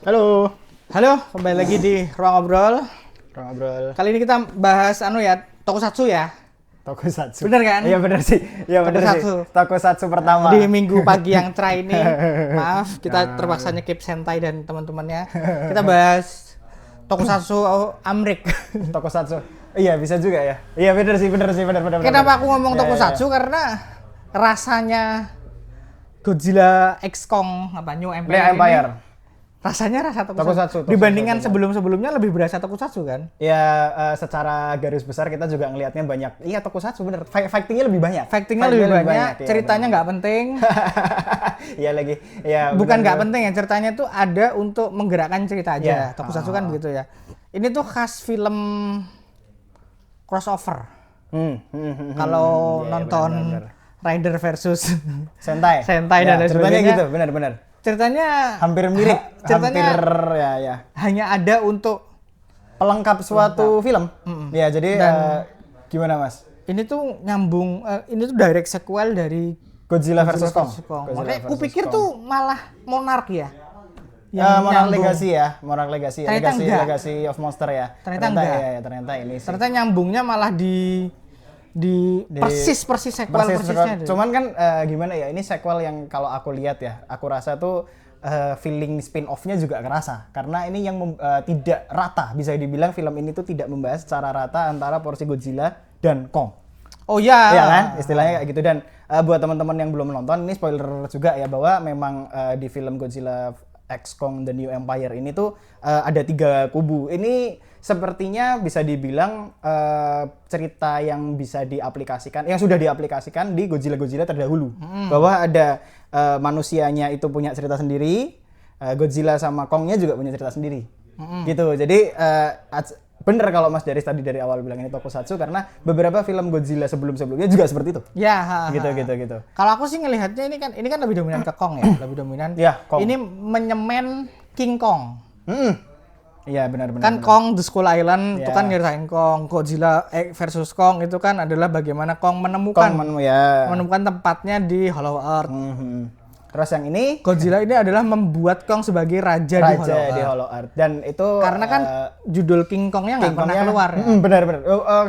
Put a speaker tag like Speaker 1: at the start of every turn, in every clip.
Speaker 1: Halo,
Speaker 2: Halo, kembali lagi di Ruang Ngobrol.
Speaker 1: Ruang Ngobrol
Speaker 2: Kali ini kita bahas Tokusatsu ya.
Speaker 1: Tokusatsu.
Speaker 2: Bener kan?
Speaker 1: Iya bener sih. Iya bener sih.
Speaker 2: Tokusatsu.
Speaker 1: Tokusatsu pertama.
Speaker 2: Di minggu pagi yang cerah ini, maaf kita terpaksa nyekip Sentai dan teman-temannya. Kita bahas Tokusatsu Amrik.
Speaker 1: Tokusatsu. Iya bisa juga ya. Iya bener sih, bener.
Speaker 2: Kenapa aku ngomong
Speaker 1: Iya,
Speaker 2: Tokusatsu?
Speaker 1: iya.
Speaker 2: Karena rasanya Godzilla X Kong New Empire,
Speaker 1: New Empire.
Speaker 2: rasanya rasa
Speaker 1: Tokusatsu.
Speaker 2: Dibandingkan sebelum-sebelumnya lebih berasa Tokusatsu kan?
Speaker 1: Ya secara garis besar kita juga ngelihatnya banyak. Iya Tokusatsu bener. Fightingnya lebih banyak.
Speaker 2: Fightingnya lebih banyak,
Speaker 1: ya,
Speaker 2: ceritanya nggak penting.
Speaker 1: Iya lagi. Iya.
Speaker 2: Bukan nggak penting ya, ceritanya tuh ada untuk menggerakkan cerita aja.
Speaker 1: Ya.
Speaker 2: Tokusatsu kan begitu ya. Ini tuh khas film crossover. Kalau
Speaker 1: Iya,
Speaker 2: nonton
Speaker 1: benar.
Speaker 2: Rider versus
Speaker 1: Sentai.
Speaker 2: Sentai
Speaker 1: Ya,
Speaker 2: dan lain
Speaker 1: ceritanya
Speaker 2: sebagainya.
Speaker 1: gitu, benar.
Speaker 2: Ceritanya
Speaker 1: Hampir mirip.
Speaker 2: ceritanya
Speaker 1: Hampir ya.
Speaker 2: hanya ada untuk
Speaker 1: Pelengkap suatu film. Ya, jadi gimana Mas?
Speaker 2: ini tuh nyambung, ini tuh direct sequel dari
Speaker 1: Godzilla versus Kong.
Speaker 2: Godzilla
Speaker 1: Godzilla
Speaker 2: Makanya aku
Speaker 1: versus
Speaker 2: pikir
Speaker 1: Kong.
Speaker 2: tuh malah Monarch ya.
Speaker 1: Monarch
Speaker 2: nyambung.
Speaker 1: Legacy ya, Monarch Legacy,
Speaker 2: Ternyata enggak.
Speaker 1: Legacy of Monster ya.
Speaker 2: Ternyata enggak.
Speaker 1: Ya, ternyata ini sih.
Speaker 2: Ternyata nyambungnya malah di persis sequel persisnya.
Speaker 1: Cuman kan gimana ya, ini sequel yang kalau aku lihat ya, aku rasa tuh feeling spin-off-nya juga kerasa. Karena ini yang tidak rata, bisa dibilang film ini tuh tidak membahas secara rata antara porsi Godzilla dan Kong.
Speaker 2: Oh ya.
Speaker 1: Iya kan, istilahnya kayak gitu. Dan buat teman-teman yang belum nonton, ini spoiler juga ya, bahwa memang di film Godzilla X Kong The New Empire ini tuh ada 3 kubu. Ini sepertinya bisa dibilang cerita yang bisa diaplikasikan, yang sudah diaplikasikan di Godzilla terdahulu. Bahwa ada manusianya itu punya cerita sendiri, Godzilla sama Kongnya juga punya cerita sendiri. Gitu. Jadi bener kalau Mas Daris tadi dari awal bilang ini Tokusatsu, karena beberapa film Godzilla sebelum-sebelumnya juga seperti itu.
Speaker 2: Ya.
Speaker 1: Gitu.
Speaker 2: Kalau aku sih ngelihatnya ini kan lebih dominan ke Kong ya, lebih dominan.
Speaker 1: Ya, Kong.
Speaker 2: Ini menyemen King Kong.
Speaker 1: Iya benar.
Speaker 2: Kan Kong The Skull Island itu
Speaker 1: Ya.
Speaker 2: kan nyeritain Kong. Godzilla versus Kong itu kan adalah bagaimana Kong menemukan tempatnya di Hollow Earth.
Speaker 1: Terus yang ini
Speaker 2: Godzilla ini adalah membuat Kong sebagai raja
Speaker 1: di Hollow Earth. Dan itu
Speaker 2: karena kan judul King Kongnya nggak pernah keluar ya.
Speaker 1: Benar.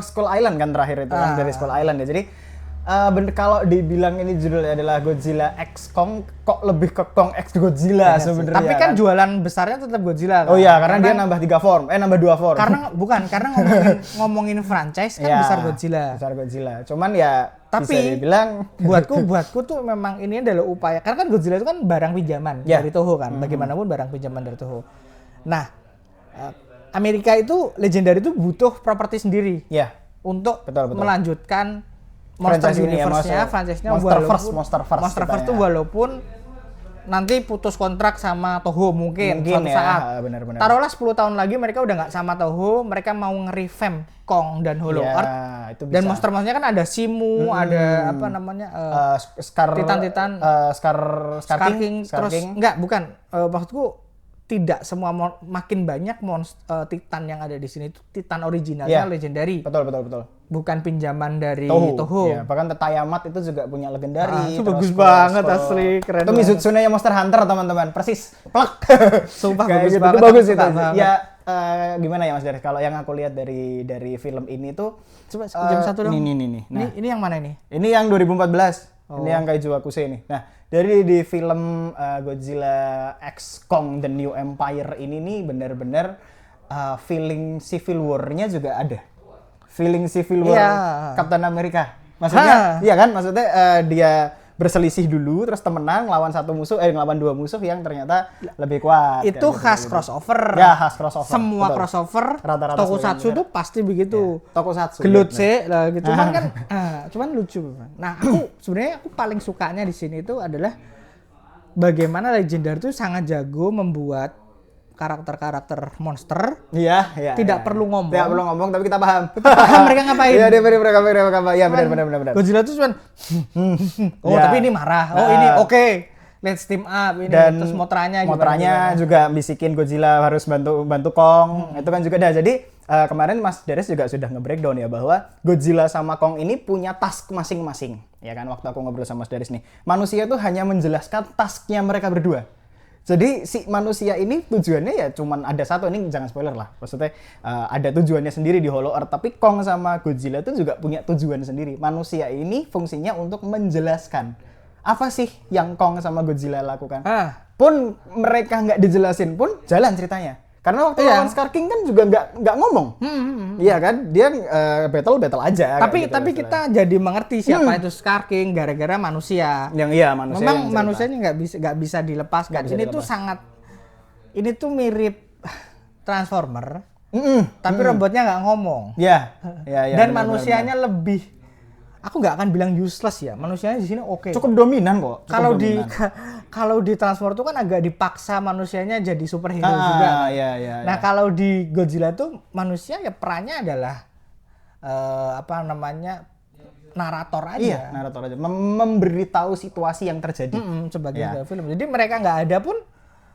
Speaker 1: Skull Island kan terakhir itu kan dari Skull Island ya. Jadi kalau dibilang ini judulnya adalah Godzilla X Kong, kok lebih ke Kong X Godzilla sebenarnya.
Speaker 2: Tapi kan jualan besarnya tetap Godzilla kan.
Speaker 1: Oh iya, karena dia nambah 3 form, nambah 2 form.
Speaker 2: Karena ngomongin franchise kan
Speaker 1: Ya,
Speaker 2: besar Godzilla.
Speaker 1: Besar Godzilla. Cuman ya
Speaker 2: Tapi
Speaker 1: bisa dibilang
Speaker 2: buatku tuh memang ini adalah upaya, karena kan Godzilla itu kan barang pinjaman dari Toho kan. Bagaimanapun barang pinjaman dari Toho. Nah, Amerika itu Legendary itu butuh properti sendiri.
Speaker 1: ya
Speaker 2: Untuk
Speaker 1: betul.
Speaker 2: melanjutkan Monster
Speaker 1: Franchise ini ya,
Speaker 2: Universe-nya, franchise-nya
Speaker 1: Monster First
Speaker 2: tuh walaupun nanti putus kontrak sama Toho mungkin suatu
Speaker 1: ya,
Speaker 2: saat.
Speaker 1: benar.
Speaker 2: Taruhlah 10 tahun lagi mereka udah nggak sama Toho, mereka mau nge-revamp Kong dan Hollow
Speaker 1: Ya,
Speaker 2: Earth.
Speaker 1: itu bisa.
Speaker 2: Dan monster-monsternya kan ada Shimu, ada apa namanya? Titan, Scar King, terus enggak, bukan. Maksudku tidak semua makin banyak Titan yang ada di sini itu Titan originalnya Legendary.
Speaker 1: Betul.
Speaker 2: Bukan pinjaman dari
Speaker 1: Toho.
Speaker 2: Toho.
Speaker 1: Ya, bahkan Tetayamat itu juga punya Legendary.
Speaker 2: Itu bagus banget asli, keren.
Speaker 1: Itu Mizutsune Monster Hunter teman-teman, persis. Plek.
Speaker 2: Sumpah
Speaker 1: Kayak
Speaker 2: bagus
Speaker 1: gitu.
Speaker 2: banget.
Speaker 1: Itu bagus itu.
Speaker 2: Banget.
Speaker 1: Ya gimana ya Mas Daris? Kalau yang aku lihat dari film ini tuh
Speaker 2: Coba jam 1 dong.
Speaker 1: Ini. Nah,
Speaker 2: Ini yang mana ini?
Speaker 1: ini yang 2014. Ini yang Kaiju Akuse ini. Nah, dari di film Godzilla X Kong The New Empire ini nih benar-benar feeling Civil War-nya juga ada. Feeling Civil War Captain America. Maksudnya, iya kan? Maksudnya dia berselisih dulu terus temenan ngelawan ngelawan 2 musuh yang ternyata lebih kuat.
Speaker 2: Itu
Speaker 1: kayak
Speaker 2: khas
Speaker 1: gitu.
Speaker 2: crossover.
Speaker 1: Ya, khas crossover.
Speaker 2: Semua
Speaker 1: Betul.
Speaker 2: crossover
Speaker 1: Rata-rata
Speaker 2: Tokusatsu tuh pasti begitu.
Speaker 1: Tokusatsu.
Speaker 2: Gelut
Speaker 1: ya,
Speaker 2: sih lah gitu. Cuman lucu. Nah, sebenarnya aku paling sukanya di sini itu adalah bagaimana Legendary tuh sangat jago membuat karakter-karakter monster.
Speaker 1: Iya.
Speaker 2: Tidak perlu ngomong.
Speaker 1: Tidak perlu ngomong, tapi kita paham.
Speaker 2: Paham mereka ngapain.
Speaker 1: Iya, mereka. Iya, benar.
Speaker 2: Godzilla tuh cuman
Speaker 1: Ya.
Speaker 2: tapi ini marah. Ini oke. Let's team up ini.
Speaker 1: Dan
Speaker 2: terus motranya
Speaker 1: juga bisikin Godzilla harus bantu Kong. Itu kan juga jadi kemarin Mas Daris juga sudah nge-breakdown ya bahwa Godzilla sama Kong ini punya task masing-masing. Ya kan, waktu aku ngobrol sama Mas Daris nih. Manusia tuh hanya menjelaskan tasknya mereka berdua. Jadi si manusia ini tujuannya ya cuman ada satu, ini jangan spoiler lah. Maksudnya ada tujuannya sendiri di Hollow Earth, tapi Kong sama Godzilla itu juga punya tujuan sendiri. Manusia ini fungsinya untuk menjelaskan apa sih yang Kong sama Godzilla lakukan. Pun mereka nggak dijelasin pun jalan ceritanya. Karena waktu lawan Scar King kan juga nggak ngomong. Iya kan? Dia battle aja.
Speaker 2: Tapi kita jadi mengerti siapa itu Scar King gara-gara manusia.
Speaker 1: Iya, manusia.
Speaker 2: Memang manusianya nggak bisa dilepaskan. Ini tuh mirip Transformer. Tapi robotnya nggak ngomong.
Speaker 1: Iya.
Speaker 2: Dan manusianya lebih, aku nggak akan bilang useless ya. Manusianya di sini oke.
Speaker 1: Cukup dominan kok.
Speaker 2: Kalau di Transformer itu kan agak dipaksa manusianya jadi superhero juga.
Speaker 1: Iya.
Speaker 2: Nah, kalau di Godzilla tuh manusia ya perannya adalah narator aja.
Speaker 1: Iya, narator aja. Memberitahu situasi yang terjadi
Speaker 2: sebagai film. Jadi mereka nggak ada pun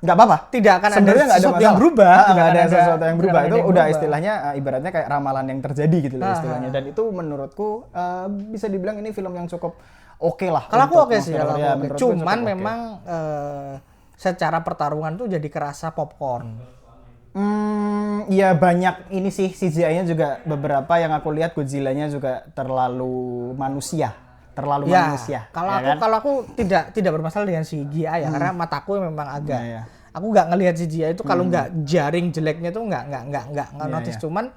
Speaker 1: nggak apa-apa.
Speaker 2: Tidak akan ada
Speaker 1: sesuatu
Speaker 2: yang berubah.
Speaker 1: Nggak ada sesuatu yang berubah. Itu udah istilahnya ibaratnya kayak ramalan yang terjadi gitu loh istilahnya. Dan itu menurutku bisa dibilang ini film yang cukup oke lah.
Speaker 2: Kalau aku oke sih. Cuman memang secara pertarungan tuh jadi kerasa popcorn.
Speaker 1: Ya banyak ini sih CGI-nya juga beberapa yang aku lihat Godzilla-nya juga terlalu manusia. Manusia.
Speaker 2: Kalau aku tidak bermasalah dengan CGI ya, karena mataku memang agak. Aku nggak ngelihat CGI itu kalau nggak jaring jeleknya tuh nggak notice. Cuman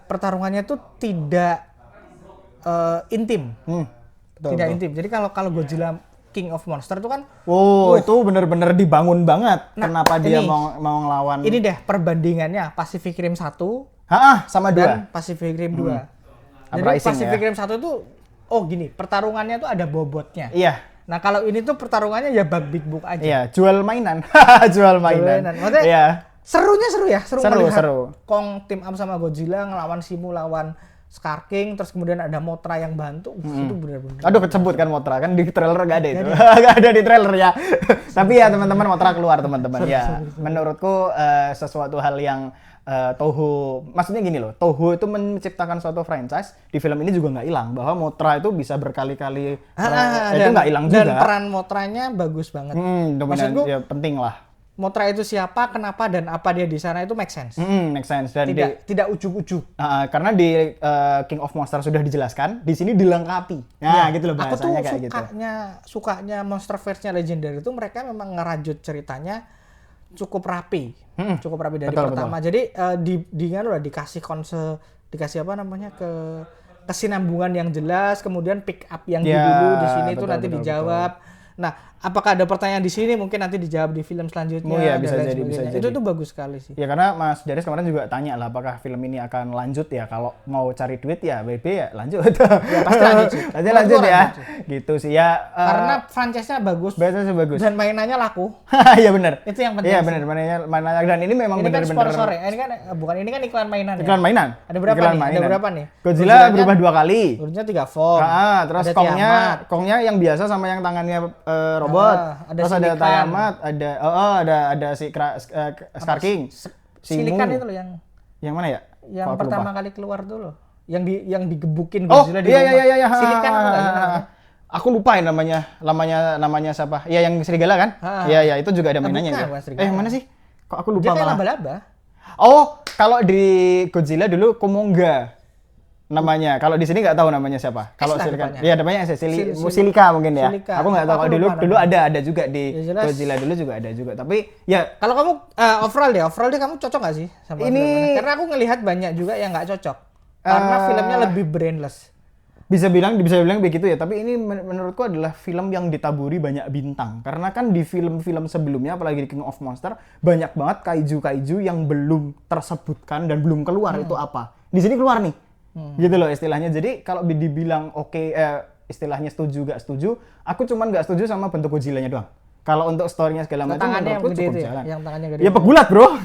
Speaker 2: pertarungannya tuh tidak intim. Tidak intim. Jadi kalau Godzilla King of Monster itu kan
Speaker 1: itu benar-benar dibangun banget. Kenapa dia mau ngelawan?
Speaker 2: Ini deh perbandingannya Pacific Rim 1
Speaker 1: sama 2
Speaker 2: dan Pacific Rim 2. Jadi Pacific Rim 1 itu gini, pertarungannya tuh ada bobotnya.
Speaker 1: Iya.
Speaker 2: Nah, kalau ini tuh pertarungannya ya big book aja.
Speaker 1: Iya, jual mainan.
Speaker 2: Maksudnya seru ya.
Speaker 1: Seru.
Speaker 2: Kong team up sama Godzilla ngelawan Simu lawan Scar King, terus kemudian ada Mothra yang bantu. Itu benar-benar.
Speaker 1: Aduh, kesebut kan Mothra, kan di trailer nggak ada itu. Nggak ada di trailer ya. Tapi ya teman-teman, Mothra keluar teman-teman ya. Menurutku sesuatu hal yang Toho, maksudnya gini loh, Toho itu menciptakan suatu franchise, di film ini juga nggak hilang, bahwa Mothra itu bisa berkali-kali, itu nggak hilang juga.
Speaker 2: Dan peran Mothra-nya bagus banget.
Speaker 1: Maksudku ya penting lah.
Speaker 2: Mothra itu siapa, kenapa, dan apa dia di sana itu make sense.
Speaker 1: Make sense. Dan
Speaker 2: tidak ujuk-ujuk.
Speaker 1: Karena di King of Monster sudah dijelaskan, di sini dilengkapi. Nah, gitu loh bahasanya kayak gitu.
Speaker 2: Aku tuh sukanya Monsterverse-nya Legendary itu mereka memang ngerajut ceritanya cukup rapi dari pertama. Jadi dikasih dikasih apa namanya kesinambungan yang jelas, kemudian pick up yang dulu di sini itu nanti dijawab. Nah, apakah ada pertanyaan di sini mungkin nanti dijawab di film selanjutnya.
Speaker 1: Bisa jadi.
Speaker 2: Itu bagus sekali sih.
Speaker 1: Ya karena Mas Darius kemarin juga tanya lah apakah film ini akan lanjut ya, kalau mau cari duit ya WB ya lanjut.
Speaker 2: Ya pasti
Speaker 1: lanjut ya. Gitu sih ya.
Speaker 2: Karena franchise-nya bagus. Dan mainannya laku.
Speaker 1: Iya benar.
Speaker 2: Itu yang penting.
Speaker 1: Iya benar, mainannya dan ini memang benar-benar.
Speaker 2: Ini kan sponsor ya. Ini kan iklan mainan ya.
Speaker 1: Iklan mainan.
Speaker 2: Ada berapa nih?
Speaker 1: Godzilla berubah 2 kali.
Speaker 2: Godzilla 3 form.
Speaker 1: Terus Kongnya yang biasa sama yang tangannya robot. Terus ada Tiamat, ada si Scar King.
Speaker 2: Silikan itu loh
Speaker 1: yang mana ya?
Speaker 2: Yang pertama kali keluar dulu. Yang digebukin Godzilla di rumah.
Speaker 1: Iya.
Speaker 2: Silikan
Speaker 1: Aku lupa ya namanya siapa? Ya yang serigala kan? Iya, itu juga ada mainannya ya. Yang mana sih? Kok aku lupa
Speaker 2: malah. Dia kayak
Speaker 1: laba-laba. Kalau di Godzilla dulu Komonga namanya. Kalau di sini nggak tahu namanya siapa. Kalau Silikan, ya namanya Silika mungkin ya. Silika. Aku nggak tahu. Kalau dulu ada juga di Godzilla dulu juga ada juga. Tapi ya
Speaker 2: kalau kamu overall deh kamu cocok nggak sih sama ini? Karena aku ngelihat banyak juga yang nggak cocok. Karena filmnya lebih brainless.
Speaker 1: Bisa bilang begitu ya. Tapi ini menurutku adalah film yang ditaburi banyak bintang. Karena kan di film-film sebelumnya, apalagi di King of Monster, banyak banget kaiju yang belum tersebutkan dan belum keluar itu apa. Di sini keluar nih. Gitu loh istilahnya. Jadi kalau dibilang istilahnya setuju gak setuju, aku cuman gak setuju sama bentuk Godzilla-nya doang. Kalau untuk story-nya segala macam menurutku cukup jalan.
Speaker 2: Yang tangannya gede.
Speaker 1: Ya pegulat, Bro.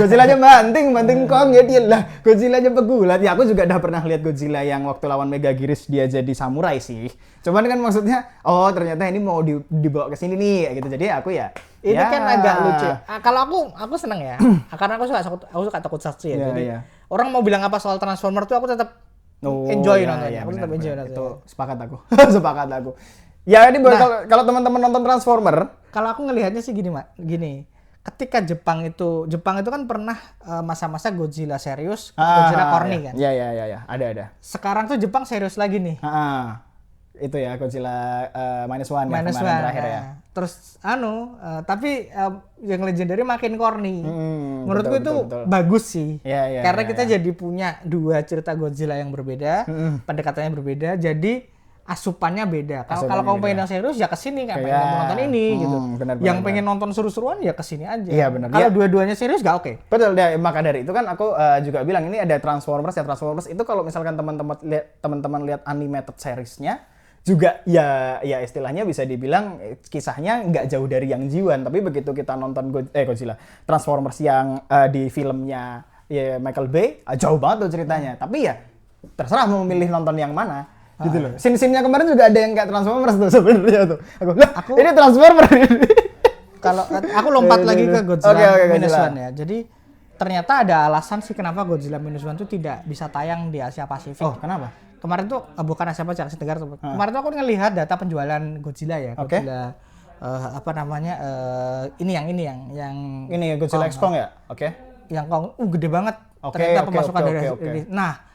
Speaker 1: Godzilla-nya banting Kong ya dia lah. Godzilla-nya pegulat. Ya aku juga udah pernah lihat Godzilla yang waktu lawan Megaguirus dia jadi samurai sih. Cuman kan maksudnya ternyata ini mau dibawa ke sini nih gitu. Jadi aku
Speaker 2: ini kan agak lucu. Kalau aku seneng ya. Karena aku suka tokusatsu ya. Jadi orang mau bilang apa soal Transformer tuh aku tetap enjoy nontonnya. Aku tetap enjoy nontonnya.
Speaker 1: Itu sepakat aku. Ya ini kalau teman-teman nonton Transformer,
Speaker 2: kalau aku ngelihatnya sih gini, Mak. Gini. Ketika Jepang itu kan pernah masa-masa Godzilla serius, Godzilla corny kan.
Speaker 1: Iya, ada.
Speaker 2: Sekarang tuh Jepang serius lagi nih.
Speaker 1: Itu ya Godzilla minus one
Speaker 2: minus
Speaker 1: ya,
Speaker 2: one
Speaker 1: terakhir ya.
Speaker 2: Terus tapi yang legendary makin corny. Menurutku betul. Bagus sih. Karena kita jadi punya dua cerita Godzilla yang berbeda, pendekatannya berbeda, jadi asupannya beda. Kalau kamu pengen yang serius ya kesini kan, pengen nonton ini gitu. Yang pengen nonton seru-seruan ya kesini aja.
Speaker 1: Iya benar.
Speaker 2: Kalau dua-duanya serius gak oke.
Speaker 1: Betul ya, maka dari itu kan aku juga bilang ini ada Transformers ya. Transformers itu kalau misalkan teman-teman lihat animated seriesnya juga ya istilahnya bisa dibilang kisahnya nggak jauh dari yang G1, tapi begitu kita nonton Godzilla Transformers yang di filmnya ya Michael Bay jauh banget tuh ceritanya. Tapi ya terserah mau memilih nonton yang mana. Gitu loh. Scene-nya kemarin juga ada yang kayak Transformers tuh sebenarnya tuh. Aku ini Transformers.
Speaker 2: Kalau aku lompat lagi ke Godzilla Minus One ya. Jadi ternyata ada alasan sih kenapa Godzilla Minus One tuh tidak bisa tayang di Asia Pasifik.
Speaker 1: Oh, kenapa?
Speaker 2: Kemarin tuh bukan Asia Pasifik, Asia Tenggara tuh. Kemarin tuh aku ngelihat data penjualan Godzilla ya. Godzilla apa namanya? Ini
Speaker 1: Godzilla X Kong ya? Oke.
Speaker 2: Yang Kong gede banget. Ternyata pemasukan dari. Nah,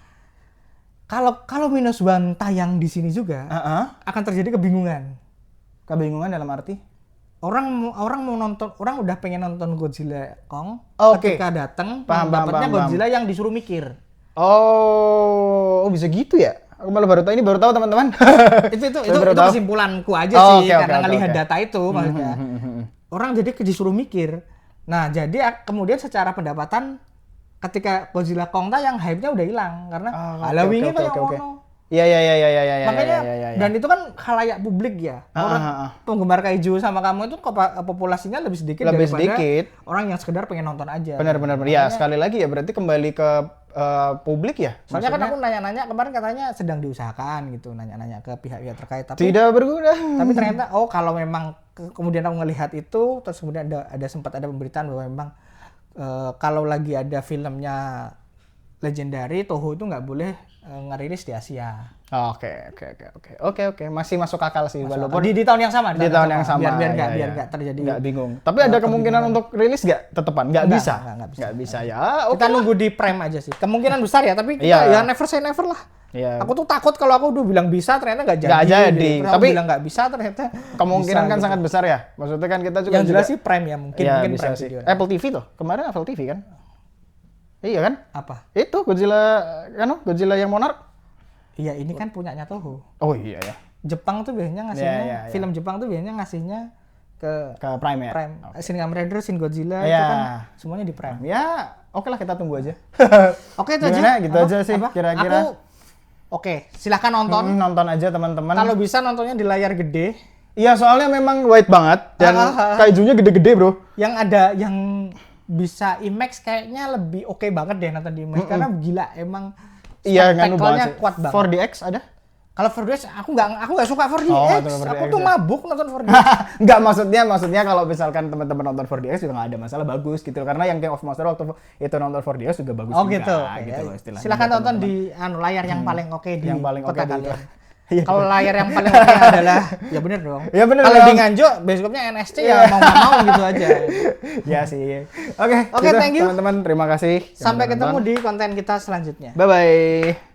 Speaker 2: kalau Minus One tayang di sini juga akan terjadi kebingungan.
Speaker 1: Kebingungan dalam arti?
Speaker 2: Orang mau nonton, orang udah pengen nonton Godzilla Kong, ketika datang dapatnya Godzilla yang disuruh mikir.
Speaker 1: Oh, bisa gitu ya? Aku malah baru tahu teman-teman.
Speaker 2: itu kesimpulanku aja sih karena ngelihat data itu maksudnya. Orang jadi disuruh mikir. Nah, jadi kemudian secara pendapatan ketika Godzilla Kong tayang hype-nya udah hilang karena Halloween kayak ngono.
Speaker 1: Iya.
Speaker 2: Makanya dan itu kan khalayak publik ya. Orang penggemar kaiju sama kamu itu populasinya lebih sedikit daripada orang yang sekedar pengen nonton aja.
Speaker 1: Benar. Ya, sekali lagi ya berarti kembali ke publik ya.
Speaker 2: Soalnya kan aku nanya-nanya kemarin katanya sedang diusahakan gitu, nanya-nanya ke pihak-pihak terkait tapi
Speaker 1: tidak berguna.
Speaker 2: Tapi ternyata kalau memang kemudian aku ngelihat itu terus kemudian ada sempat ada pemberitaan bahwa memang kalau lagi ada filmnya legendary, Toho itu nggak boleh ngerilis di Asia.
Speaker 1: Oke. Masih masuk akal sih, walaupun
Speaker 2: di tahun yang sama.
Speaker 1: Di tahun yang sama.
Speaker 2: Biar nggak terjadi.
Speaker 1: Nggak bingung. Tapi ada kemungkinan untuk rilis nggak? Tetepan? Nggak bisa.
Speaker 2: Nggak bisa
Speaker 1: ya.
Speaker 2: Kita nunggu di Prime aja sih. Kemungkinan besar ya, tapi ya never say never lah.
Speaker 1: Iya.
Speaker 2: Aku tuh takut kalau aku udah bilang bisa ternyata nggak jadi.
Speaker 1: Nggak jadi.
Speaker 2: Gitu.
Speaker 1: Tapi
Speaker 2: bilang nggak bisa ternyata
Speaker 1: kemungkinan
Speaker 2: bisa,
Speaker 1: kan
Speaker 2: gitu.
Speaker 1: Sangat besar ya. Maksudnya kan kita juga
Speaker 2: yang jelas sih Prime ya mungkin
Speaker 1: bisa
Speaker 2: Prime
Speaker 1: sih.
Speaker 2: Video.
Speaker 1: Apple TV tuh. Kemarin Apple TV kan? Iya kan?
Speaker 2: Apa?
Speaker 1: Itu Godzilla yang Monarch.
Speaker 2: Iya, ini kan punyanya Toho.
Speaker 1: Oh iya ya.
Speaker 2: Jepang tuh biasanya ngasihnya film Jepang tuh biasanya ngasihnya ke
Speaker 1: Prime ya.
Speaker 2: Prime. Shin Kamen Rider, Shin Godzilla itu kan semuanya di Prime.
Speaker 1: Ya, oke lah kita tunggu aja.
Speaker 2: Oke itu
Speaker 1: Gimana?
Speaker 2: aja.
Speaker 1: Gitu aja sih kira-kira.
Speaker 2: Oke, silahkan nonton.
Speaker 1: Nonton aja teman-teman.
Speaker 2: Kalau bisa nontonnya di layar gede.
Speaker 1: Iya, soalnya memang wide banget dan kaijunya gede-gede, Bro.
Speaker 2: Yang ada yang bisa IMAX kayaknya lebih oke banget deh nonton di IMAX karena gila emang spektakelnya kuat banget.
Speaker 1: 4DX ada?
Speaker 2: Kalau 4DX aku nggak suka 4DX. Aku tuh mabuk nonton 4DX.
Speaker 1: Enggak, maksudnya kalau misalkan teman-teman nonton 4DX juga nggak ada masalah, bagus gitu. Karena yang King of Monsters waktu itu nonton 4DX juga bagus juga.
Speaker 2: Gitu
Speaker 1: loh istilahnya.
Speaker 2: Silakan nonton di layar yang paling oke di kota kalian.
Speaker 1: Iya.
Speaker 2: Kalau layar yang paling oke adalah ya bener dong.
Speaker 1: Ya bener.
Speaker 2: Kalau di Nganjuk bioskopnya NSC ya mau nggak mau gitu aja.
Speaker 1: Ya sih. Oke,
Speaker 2: thank you
Speaker 1: teman-teman, terima kasih.
Speaker 2: Sampai ketemu di konten kita selanjutnya.
Speaker 1: Bye bye.